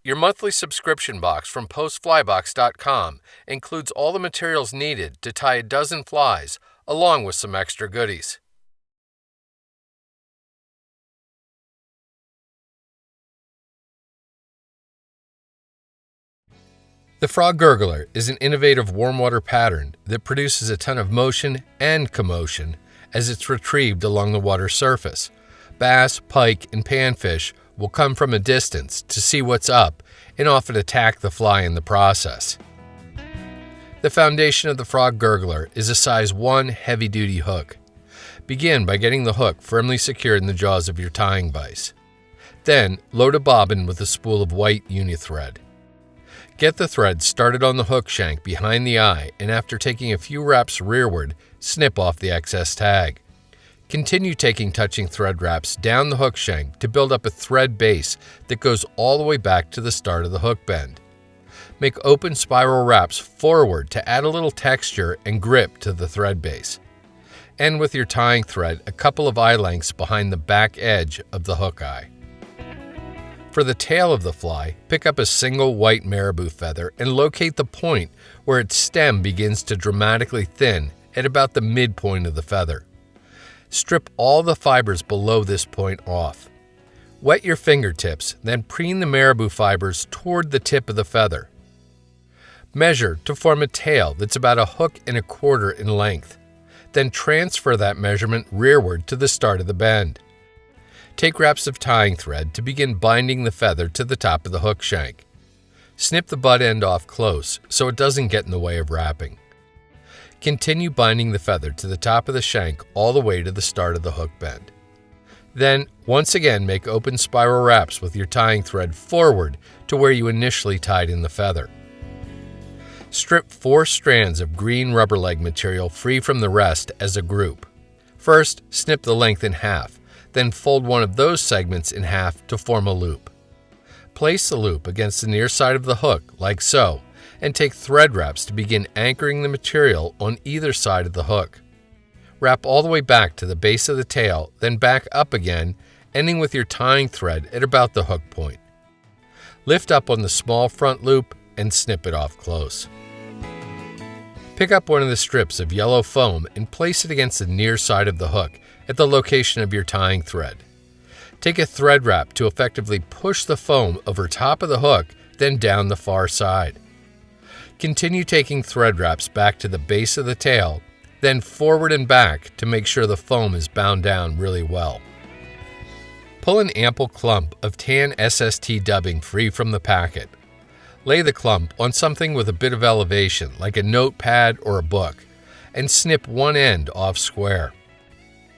Your monthly subscription box from postflybox.com includes all the materials needed to tie a dozen flies, along with some extra goodies. The Frog Gurgler is an innovative warm water pattern that produces a ton of motion and commotion as it's retrieved along the water surface. Bass, pike, and panfish will come from a distance to see what's up and often attack the fly in the process. The foundation of the Frog Gurgler is a size 1 heavy-duty hook. Begin by getting the hook firmly secured in the jaws of your tying vise. Then, load a bobbin with a spool of white uni-thread. Get the thread started on the hook shank behind the eye, and after taking a few wraps rearward, snip off the excess tag. Continue taking touching thread wraps down the hook shank to build up a thread base that goes all the way back to the start of the hook bend. Make open spiral wraps forward to add a little texture and grip to the thread base. End with your tying thread a couple of eye lengths behind the back edge of the hook eye. For the tail of the fly, pick up a single white marabou feather and locate the point where its stem begins to dramatically thin at about the midpoint of the feather. Strip all the fibers below this point off. Wet your fingertips, then preen the marabou fibers toward the tip of the feather. Measure to form a tail that's about 1.25 hooks in length. Then transfer that measurement rearward to the start of the bend. Take wraps of tying thread to begin binding the feather to the top of the hook shank. Snip the butt end off close so it doesn't get in the way of wrapping. Continue binding the feather to the top of the shank all the way to the start of the hook bend. Then, once again, make open spiral wraps with your tying thread forward to where you initially tied in the feather. Strip 4 strands of green rubber leg material free from the rest as a group. First, snip the length in half. Then fold one of those segments in half to form a loop. Place the loop against the near side of the hook, like so, and take thread wraps to begin anchoring the material on either side of the hook. Wrap all the way back to the base of the tail, then back up again, ending with your tying thread at about the hook point. Lift up on the small front loop and snip it off close. Pick up one of the strips of yellow foam and place it against the near side of the hook at the location of your tying thread. Take a thread wrap to effectively push the foam over top of the hook, then down the far side. Continue taking thread wraps back to the base of the tail, then forward and back to make sure the foam is bound down really well. Pull an ample clump of tan SST dubbing free from the packet. Lay the clump on something with a bit of elevation, like a notepad or a book, and snip one end off square.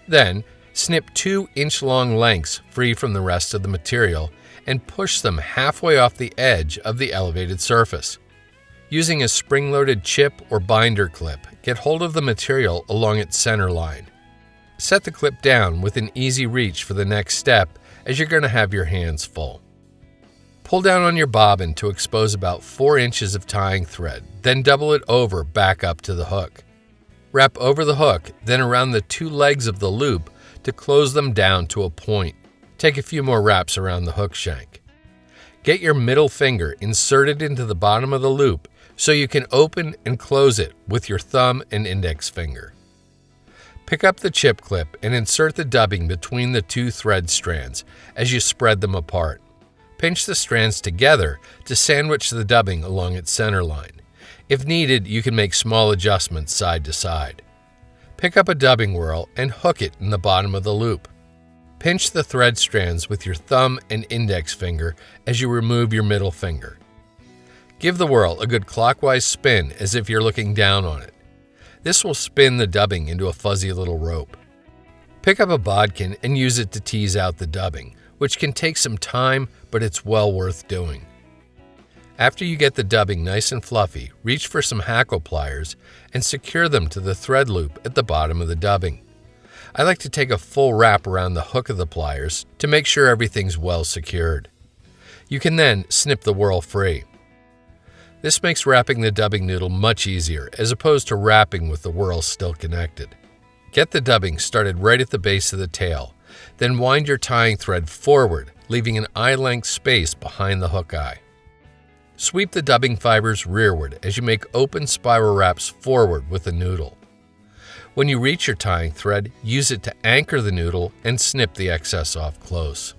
Then, snip 2-inch-long lengths free from the rest of the material and push them halfway off the edge of the elevated surface. Using a spring-loaded chip or binder clip, get hold of the material along its center line. Set the clip down with an easy reach for the next step, as you're going to have your hands full. Pull down on your bobbin to expose about 4 inches of tying thread, then double it over back up to the hook. Wrap over the hook, then around the 2 legs of the loop to close them down to a point. Take a few more wraps around the hook shank. Get your middle finger inserted into the bottom of the loop so you can open and close it with your thumb and index finger. Pick up the chip clip and insert the dubbing between the 2 thread strands as you spread them apart. Pinch the strands together to sandwich the dubbing along its center line. If needed, you can make small adjustments side to side. Pick up a dubbing whirl and hook it in the bottom of the loop. Pinch the thread strands with your thumb and index finger as you remove your middle finger. Give the whirl a good clockwise spin as if you're looking down on it. This will spin the dubbing into a fuzzy little rope. Pick up a bodkin and use it to tease out the dubbing, which can take some time, but it's well worth doing. After you get the dubbing nice and fluffy, reach for some hackle pliers and secure them to the thread loop at the bottom of the dubbing. I like to take a full wrap around the hook of the pliers to make sure everything's well secured. You can then snip the whirl free. This makes wrapping the dubbing noodle much easier as opposed to wrapping with the whirl still connected. Get the dubbing started right at the base of the tail, then wind your tying thread forward, leaving an eye-length space behind the hook eye. Sweep the dubbing fibers rearward as you make open spiral wraps forward with the noodle. When you reach your tying thread, use it to anchor the noodle and snip the excess off close.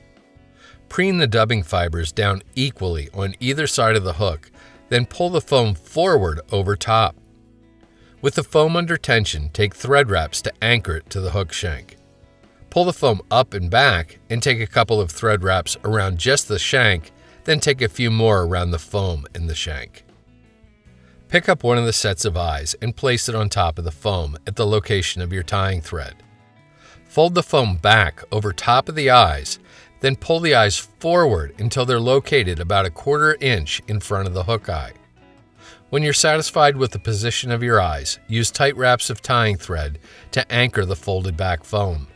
Preen the dubbing fibers down equally on either side of the hook, then pull the foam forward over top. With the foam under tension, take thread wraps to anchor it to the hook shank. Pull the foam up and back and take a couple of thread wraps around just the shank, then take a few more around the foam and the shank. Pick up one of the sets of eyes and place it on top of the foam at the location of your tying thread. Fold the foam back over top of the eyes, then pull the eyes forward until they're located about a 1/4 inch in front of the hook eye. When you're satisfied with the position of your eyes, use tight wraps of tying thread to anchor the folded back foam.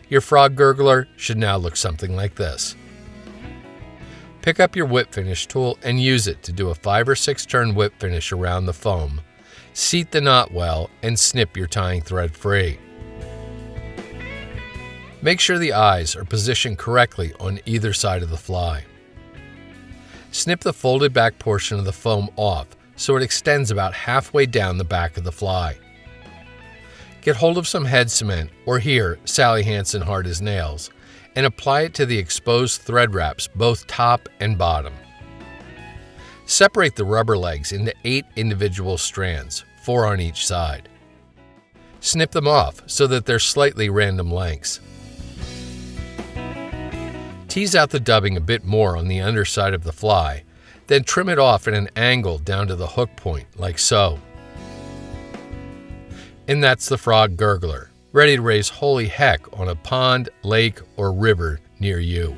Your frog gurgler should now look something like this. Pick up your whip finish tool and use it to do a 5 or 6 turn whip finish around the foam. Seat the knot well and snip your tying thread free. Make sure the eyes are positioned correctly on either side of the fly. Snip the folded back portion of the foam off so it extends about halfway down the back of the fly. Get hold of some head cement, or here, Sally Hansen hard as nails, and apply it to the exposed thread wraps both top and bottom. Separate the rubber legs into 8 individual strands, 4 on each side. Snip them off so that they're slightly random lengths. Tease out the dubbing a bit more on the underside of the fly, then trim it off at an angle down to the hook point, like so. And that's the frog gurgler, ready to raise holy heck on a pond, lake, or river near you.